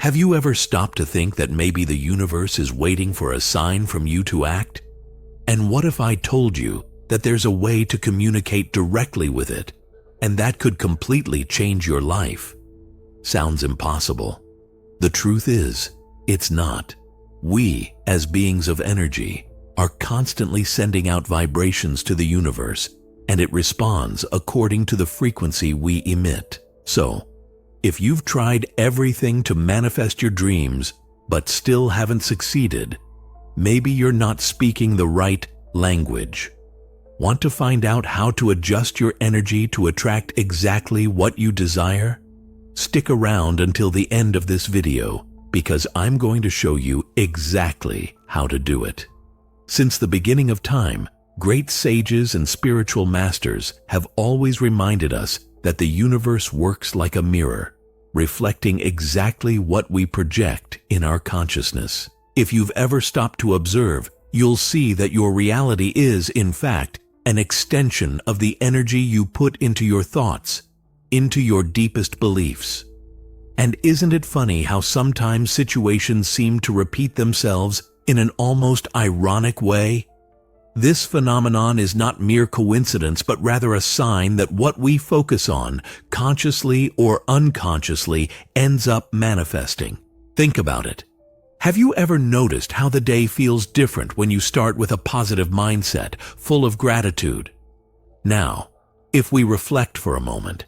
Have you ever stopped to think that maybe the universe is waiting for a sign from you to act? And what if I told you that there's a way to communicate directly with it, and that could completely change your life? Sounds impossible. The truth is, it's not. We, as beings of energy, are constantly sending out vibrations to the universe, and it responds according to the frequency we emit. So, if you've tried everything to manifest your dreams but still haven't succeeded, maybe you're not speaking the right language. Want to find out how to adjust your energy to attract exactly what you desire? Stick around until the end of this video, because I'm going to show you exactly how to do it. Since the beginning of time, great sages and spiritual masters have always reminded us that the universe works like a mirror, reflecting exactly what we project in our consciousness. If you've ever stopped to observe, you'll see that your reality is, in fact, an extension of the energy you put into your thoughts, into your deepest beliefs. And isn't it funny how sometimes situations seem to repeat themselves in an almost ironic way? This phenomenon is not mere coincidence, but rather a sign that what we focus on, consciously or unconsciously, ends up manifesting. Think about it. Have you ever noticed how the day feels different when you start with a positive mindset, full of gratitude? Now, if we reflect for a moment,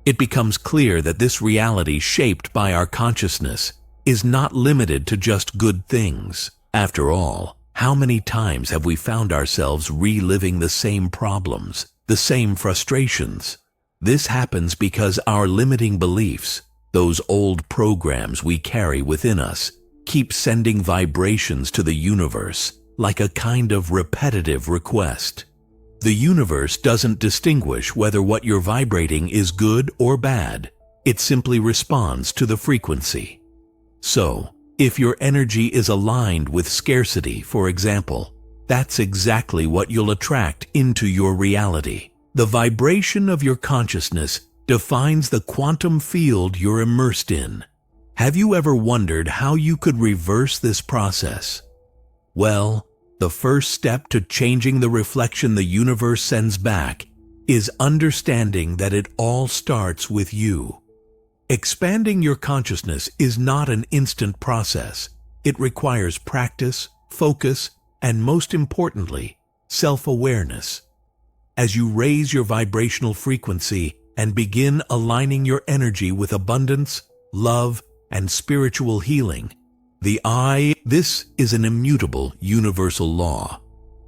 it becomes clear that this reality shaped by our consciousness is not limited to just good things. After all, how many times have we found ourselves reliving the same problems, the same frustrations? This happens because our limiting beliefs, those old programs we carry within us, keep sending vibrations to the universe like a kind of repetitive request. The universe doesn't distinguish whether what you're vibrating is good or bad. It simply responds to the frequency. So, if your energy is aligned with scarcity, for example, that's exactly what you'll attract into your reality. The vibration of your consciousness defines the quantum field you're immersed in. Have you ever wondered how you could reverse this process? Well, the first step to changing the reflection the universe sends back is understanding that it all starts with you. Expanding your consciousness is not an instant process. It requires practice, focus, and most importantly, self-awareness. As you raise your vibrational frequency and begin aligning your energy with abundance, love, and spiritual healing, this is an immutable universal law.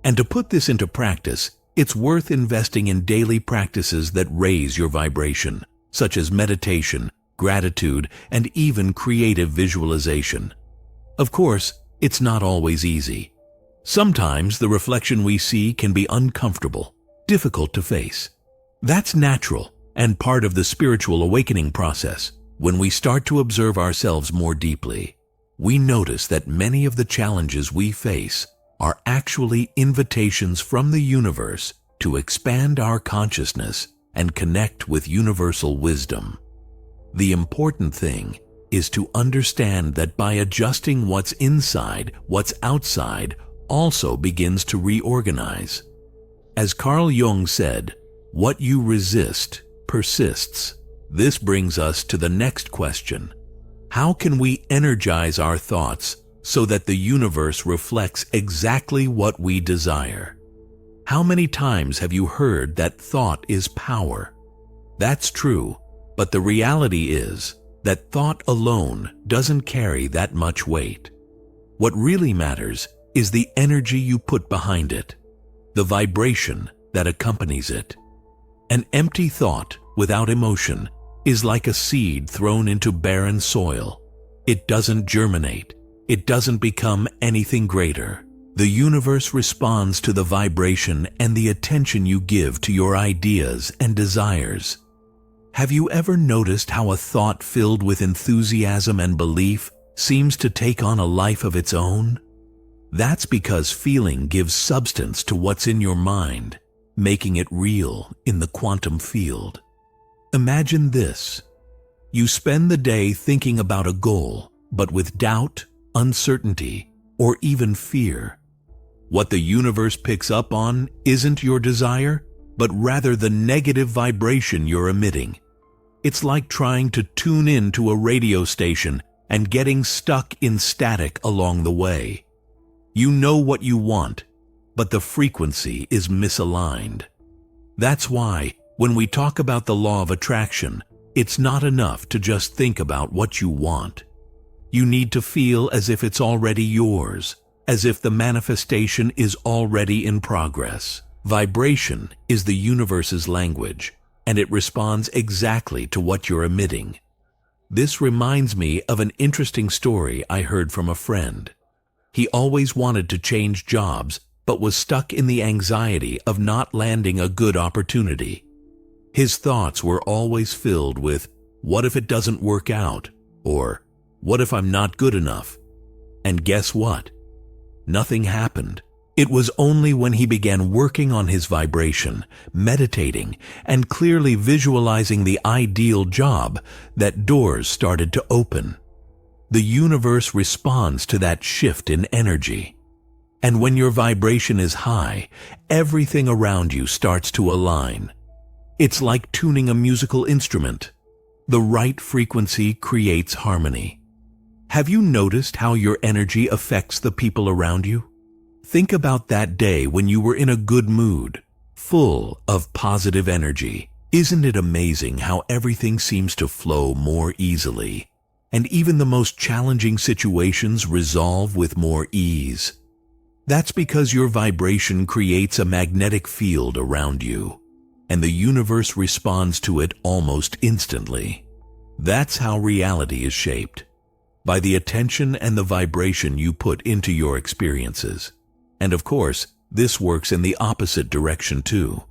And to put this into practice, it's worth investing in daily practices that raise your vibration, such as meditation, gratitude, and even creative visualization. Of course, it's not always easy. Sometimes the reflection we see can be uncomfortable, difficult to face. That's natural and part of the spiritual awakening process. When we start to observe ourselves more deeply, we notice that many of the challenges we face are actually invitations from the universe to expand our consciousness and connect with universal wisdom. The important thing is to understand that by adjusting what's inside, what's outside also begins to reorganize. As Carl Jung said, "What you resist persists." This brings us to the next question. How can we energize our thoughts so that the universe reflects exactly what we desire? How many times have you heard that thought is power? That's true, but the reality is that thought alone doesn't carry that much weight. What really matters is the energy you put behind it, the vibration that accompanies it. An empty thought without emotion is like a seed thrown into barren soil. It doesn't germinate. It doesn't become anything greater. The universe responds to the vibration and the attention you give to your ideas and desires. Have you ever noticed how a thought filled with enthusiasm and belief seems to take on a life of its own? That's because feeling gives substance to what's in your mind, making it real in the quantum field. Imagine this. You spend the day thinking about a goal, but with doubt, uncertainty, or even fear. What the universe picks up on isn't your desire, but rather the negative vibration you're emitting. It's like trying to tune in to a radio station and getting stuck in static along the way. You know what you want, but the frequency is misaligned. That's why, when we talk about the law of attraction, it's not enough to just think about what you want. You need to feel as if it's already yours, as if the manifestation is already in progress. Vibration is the universe's language, and it responds exactly to what you're emitting. This reminds me of an interesting story I heard from a friend. He always wanted to change jobs, but was stuck in the anxiety of not landing a good opportunity. His thoughts were always filled with, "What if it doesn't work out?" or "What if I'm not good enough?" And guess what? Nothing happened. It was only when he began working on his vibration, meditating, and clearly visualizing the ideal job that doors started to open. The universe responds to that shift in energy. And when your vibration is high, everything around you starts to align. It's like tuning a musical instrument. The right frequency creates harmony. Have you noticed how your energy affects the people around you? Think about that day when you were in a good mood, full of positive energy. Isn't it amazing how everything seems to flow more easily, and even the most challenging situations resolve with more ease? That's because your vibration creates a magnetic field around you, and the universe responds to it almost instantly. That's how reality is shaped, by the attention and the vibration you put into your experiences. And of course, this works in the opposite direction too.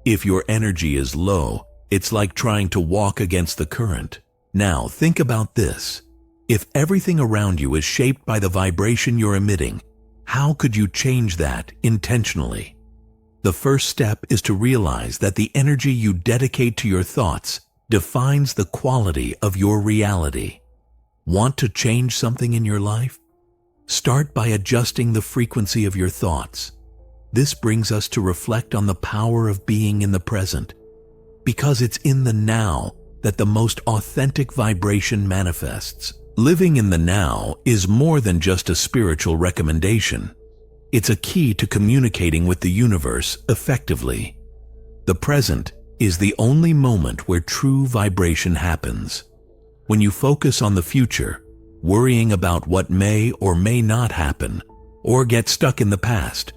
If your energy is low, it's like trying to walk against the current. Now, think about this. If everything around you is shaped by the vibration you're emitting, how could you change that intentionally? The first step is to realize that the energy you dedicate to your thoughts defines the quality of your reality. Want to change something in your life? Start by adjusting the frequency of your thoughts. This brings us to reflect on the power of being in the present, because it's in the now that the most authentic vibration manifests. Living in the now is more than just a spiritual recommendation. It's a key to communicating with the universe effectively. The present is the only moment where true vibration happens. When you focus on the future, worrying about what may or may not happen, or get stuck in the past,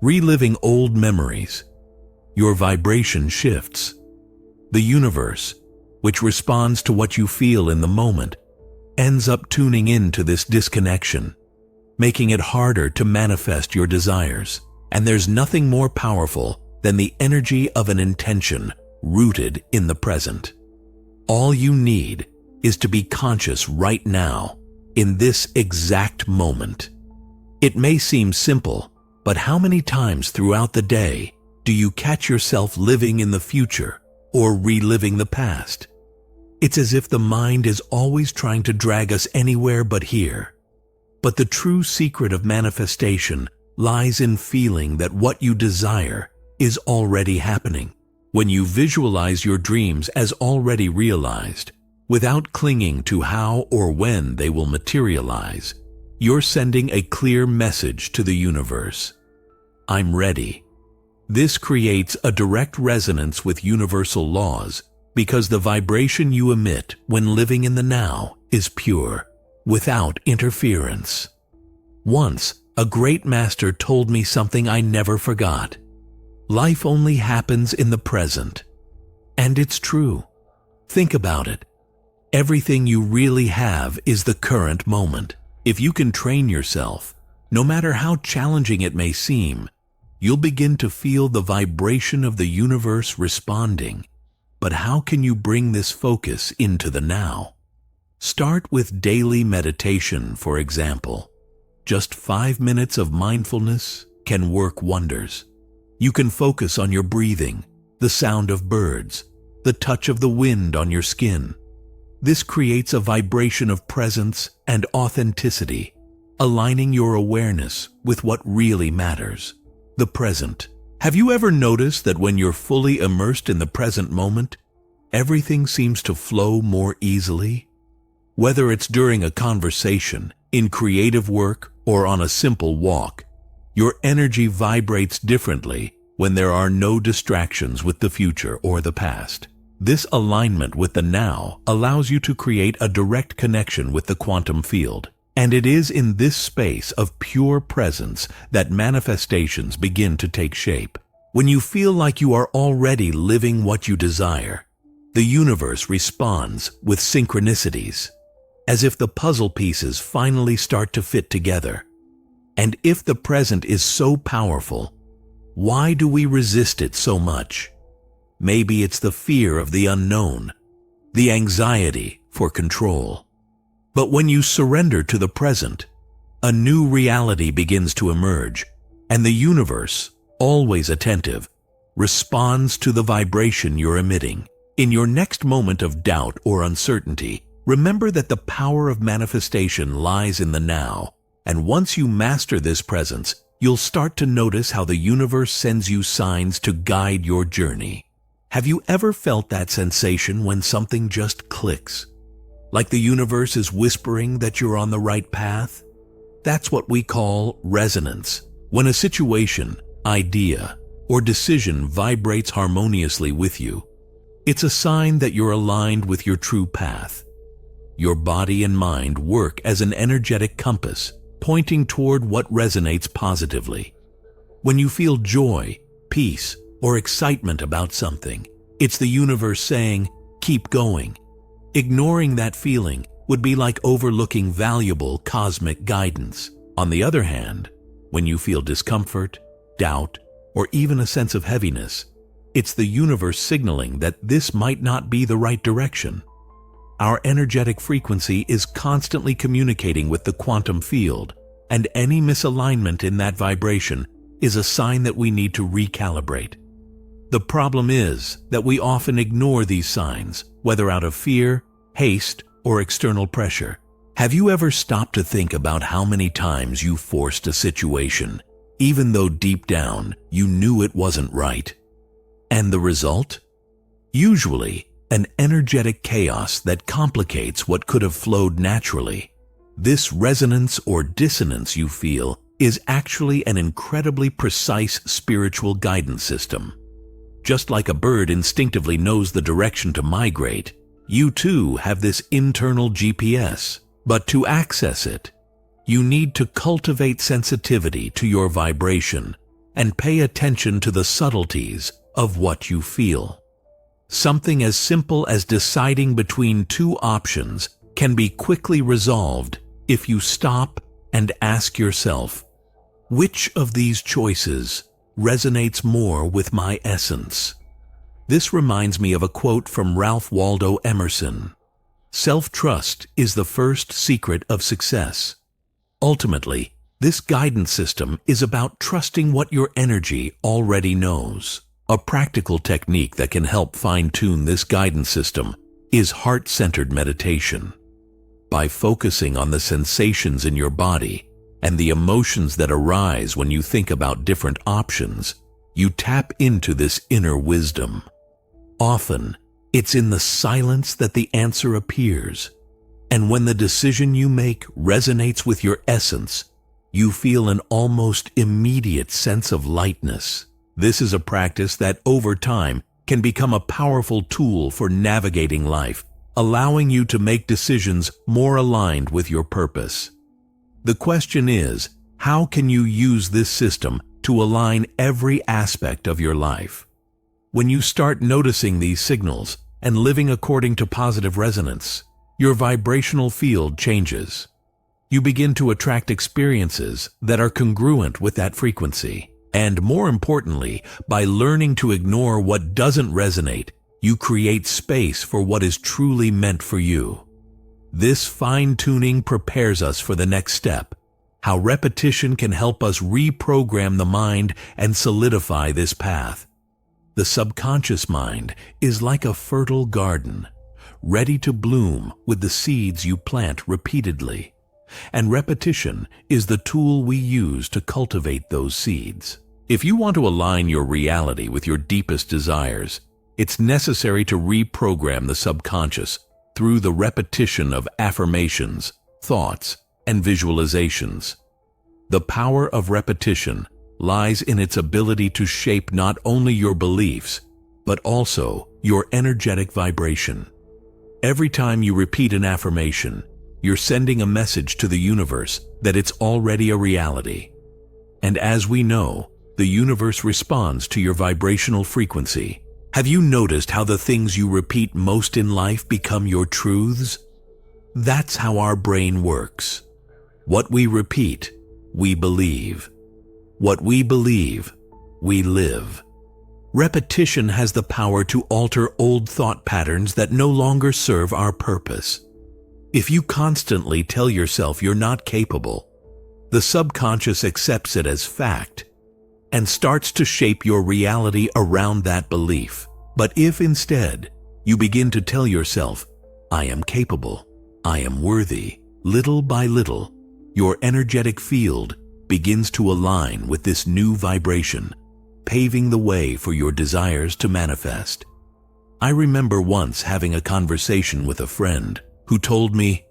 reliving old memories, your vibration shifts. The universe, which responds to what you feel in the moment, ends up tuning in to this disconnection, making it harder to manifest your desires. And there's nothing more powerful than the energy of an intention rooted in the present. All you need is to be conscious right now, in this exact moment. It may seem simple, but how many times throughout the day do you catch yourself living in the future or reliving the past? It's as if the mind is always trying to drag us anywhere but here. But the true secret of manifestation lies in feeling that what you desire is already happening. When you visualize your dreams as already realized, without clinging to how or when they will materialize, you're sending a clear message to the universe. I'm ready. This creates a direct resonance with universal laws because the vibration you emit when living in the now is pure, without interference. Once, a great master told me something I never forgot. Life only happens in the present. And it's true. Think about it. Everything you really have is the current moment. If you can train yourself, no matter how challenging it may seem, you'll begin to feel the vibration of the universe responding. But how can you bring this focus into the now? Start with daily meditation, for example. Just 5 minutes of mindfulness can work wonders. You can focus on your breathing, the sound of birds, the touch of the wind on your skin, This creates a vibration of presence and authenticity, aligning your awareness with what really matters, the present. Have you ever noticed that when you're fully immersed in the present moment, everything seems to flow more easily? Whether it's during a conversation, in creative work, or on a simple walk, your energy vibrates differently when there are no distractions with the future or the past. This alignment with the now allows you to create a direct connection with the quantum field. And it is in this space of pure presence that manifestations begin to take shape. When you feel like you are already living what you desire, the universe responds with synchronicities, as if the puzzle pieces finally start to fit together. And if the present is so powerful, why do we resist it so much? Maybe it's the fear of the unknown, the anxiety for control. But when you surrender to the present, a new reality begins to emerge, and the universe, always attentive, responds to the vibration you're emitting. In your next moment of doubt or uncertainty, remember that the power of manifestation lies in the now, and once you master this presence, you'll start to notice how the universe sends you signs to guide your journey. Have you ever felt that sensation when something just clicks? Like the universe is whispering that you're on the right path? That's what we call resonance. When a situation, idea, or decision vibrates harmoniously with you, it's a sign that you're aligned with your true path. Your body and mind work as an energetic compass, pointing toward what resonates positively. When you feel joy, peace, or excitement about something, it's the universe saying, "Keep going." Ignoring that feeling would be like overlooking valuable cosmic guidance. On the other hand, when you feel discomfort, doubt, or even a sense of heaviness, it's the universe signaling that this might not be the right direction. Our energetic frequency is constantly communicating with the quantum field, and any misalignment in that vibration is a sign that we need to recalibrate. The problem is that we often ignore these signs, whether out of fear, haste, or external pressure. Have you ever stopped to think about how many times you forced a situation, even though deep down you knew it wasn't right? And the result? Usually, an energetic chaos that complicates what could have flowed naturally. This resonance or dissonance you feel is actually an incredibly precise spiritual guidance system. Just like a bird instinctively knows the direction to migrate, you too have this internal GPS. But to access it, you need to cultivate sensitivity to your vibration and pay attention to the subtleties of what you feel. Something as simple as deciding between two options can be quickly resolved if you stop and ask yourself, which of these choices resonates more with my essence? This reminds me of a quote from Ralph Waldo Emerson. Self-trust is the first secret of success. Ultimately, this guidance system is about trusting what your energy already knows. A practical technique that can help fine-tune this guidance system is heart-centered meditation. By focusing on the sensations in your body and the emotions that arise when you think about different options, you tap into this inner wisdom. Often, it's in the silence that the answer appears, and when the decision you make resonates with your essence, you feel an almost immediate sense of lightness. This is a practice that, over time, can become a powerful tool for navigating life, allowing you to make decisions more aligned with your purpose. The question is, how can you use this system to align every aspect of your life? When you start noticing these signals and living according to positive resonance, your vibrational field changes. You begin to attract experiences that are congruent with that frequency. And more importantly, by learning to ignore what doesn't resonate, you create space for what is truly meant for you. This fine-tuning prepares us for the next step, how repetition can help us reprogram the mind and solidify this path. The subconscious mind is like a fertile garden, ready to bloom with the seeds you plant repeatedly. And repetition is the tool we use to cultivate those seeds. If you want to align your reality with your deepest desires, it's necessary to reprogram the subconscious through the repetition of affirmations, thoughts, and visualizations. The power of repetition lies in its ability to shape not only your beliefs, but also your energetic vibration. Every time you repeat an affirmation, you're sending a message to the universe that it's already a reality. And as we know, the universe responds to your vibrational frequency. Have you noticed how the things you repeat most in life become your truths? That's how our brain works. What we repeat, we believe. What we believe, we live. Repetition has the power to alter old thought patterns that no longer serve our purpose. If you constantly tell yourself you're not capable, the subconscious accepts it as fact and starts to shape your reality around that belief. But if instead you begin to tell yourself, I am capable, I am worthy, little by little, your energetic field begins to align with this new vibration, paving the way for your desires to manifest. I remember once having a conversation with a friend who told me,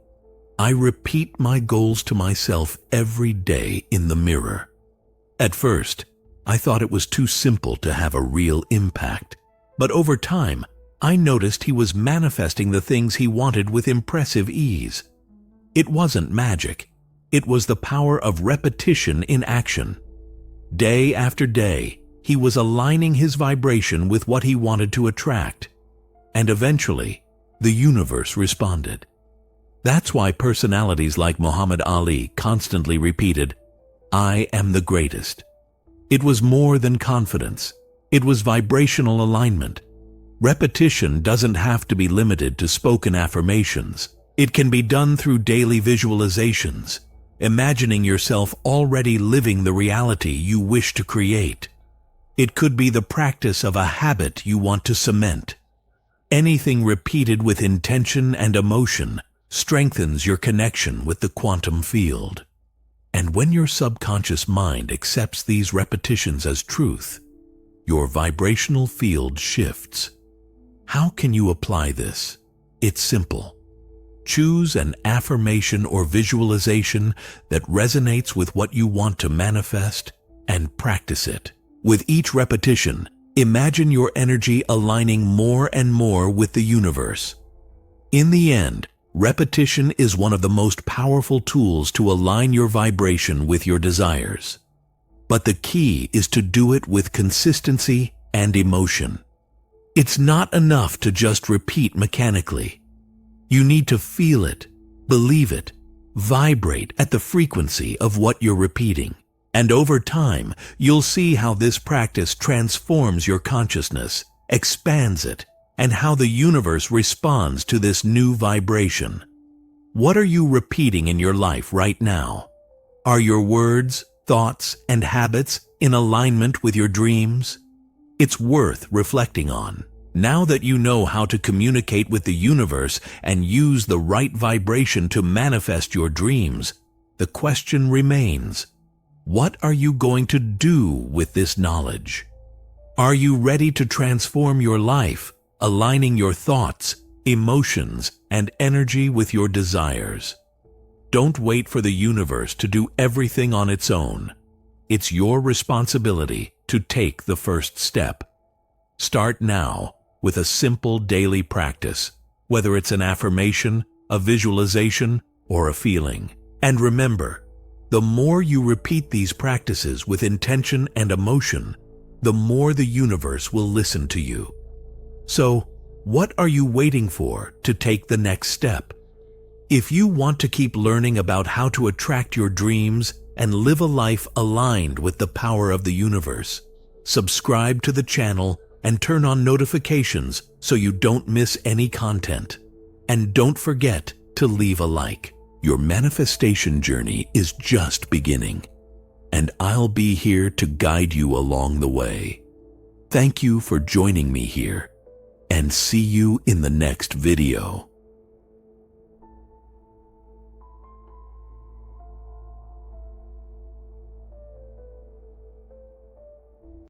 I repeat my goals to myself every day in the mirror. At first, I thought it was too simple to have a real impact, but over time, I noticed he was manifesting the things he wanted with impressive ease. It wasn't magic. It was the power of repetition in action. Day after day, he was aligning his vibration with what he wanted to attract, and eventually, the universe responded. That's why personalities like Muhammad Ali constantly repeated, I am the greatest. It was more than confidence. It was vibrational alignment. Repetition doesn't have to be limited to spoken affirmations. It can be done through daily visualizations, imagining yourself already living the reality you wish to create. It could be the practice of a habit you want to cement. Anything repeated with intention and emotion strengthens your connection with the quantum field. And when your subconscious mind accepts these repetitions as truth, your vibrational field shifts. How can you apply this? It's simple. Choose an affirmation or visualization that resonates with what you want to manifest and practice it. With each repetition, imagine your energy aligning more and more with the universe. In the end, repetition is one of the most powerful tools to align your vibration with your desires. But the key is to do it with consistency and emotion. It's not enough to just repeat mechanically. You need to feel it, believe it, vibrate at the frequency of what you're repeating. And over time, you'll see how this practice transforms your consciousness, expands it, and how the universe responds to this new vibration. What are you repeating in your life right now? Are your words, thoughts, and habits in alignment with your dreams? It's worth reflecting on. Now that you know how to communicate with the universe and use the right vibration to manifest your dreams, the question remains, what are you going to do with this knowledge? Are you ready to transform your life, aligning your thoughts, emotions, and energy with your desires? Don't wait for the universe to do everything on its own. It's your responsibility to take the first step. Start now with a simple daily practice, whether it's an affirmation, a visualization, or a feeling. And remember, the more you repeat these practices with intention and emotion, the more the universe will listen to you. So, what are you waiting for to take the next step? If you want to keep learning about how to attract your dreams and live a life aligned with the power of the universe, subscribe to the channel and turn on notifications so you don't miss any content. And don't forget to leave a like. Your manifestation journey is just beginning, and I'll be here to guide you along the way. Thank you for joining me here, and and see you in the next video.